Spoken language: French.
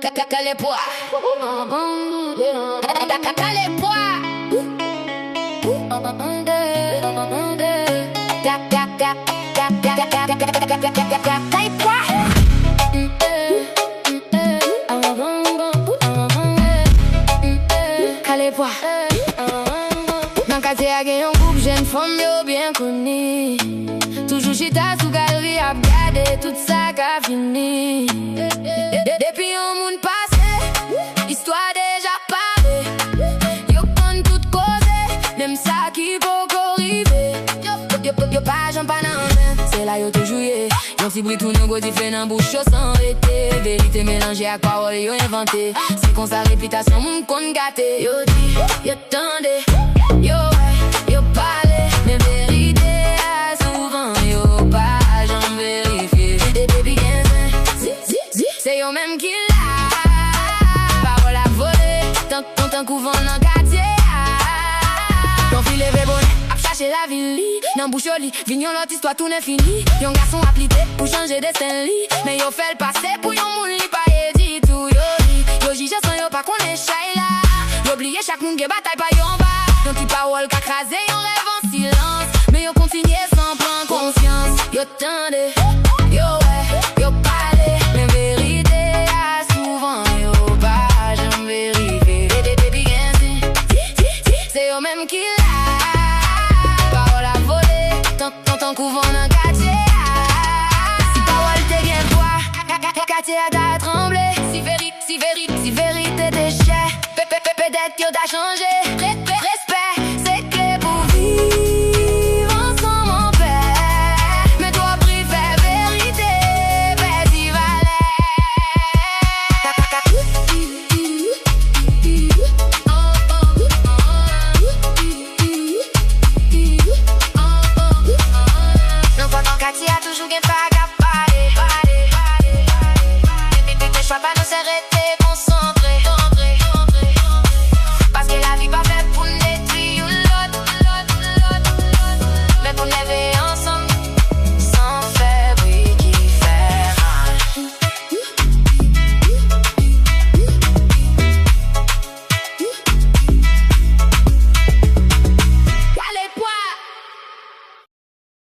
Calé poids. Calé poids. Calé poids. Dans le quartier, il y a un groupe jeune femme bien connu. Toujours chita sous galerie à regarder tout ça qui a fini. Depuis un monde passé, histoire déjà parlée. Yo con tout cause, même ça qui peut arriver. Yo pas j'en pas nan, c'est là yo toujours yé. Yon si bris tout nous go di fait nan bouche sans arrêter. Vérité mélangée à parole yo inventé. C'est qu'on sa réputation moun kon gâté. Yo dit, yo tendez, yo ouais, yo parlé, mais vérité a souvent yo pas j'en vérifié. Des baby gains, c'est yo même qui l'a. Parole à voler, tant couvent dans quartier. Ton filet bonnet, a chercher la ville. Nan bouche li, vignon l'autre histoire tout n'est fini. Yon garçon appliqué pour changer destin li. Mais yo fait le passé pour yon moun li pa dit tout yo li. Yo jige sans yo pas connaît chay la. Yo oublié chaque moun ge bataille pa yon bas. Yon ti parole ka krasé, yon rêve en silence. Mais yo continue sans prendre conscience. Yo tende, yo ouais, yo parle. Mais vérité a souvent yo pas j'en vérifie. Baby c'est yo même qui l'a. Tant couvent dans quartier. Si parole te gen toi, quartier a da tremblé. Si vérité déchet, peut-être yo da changé.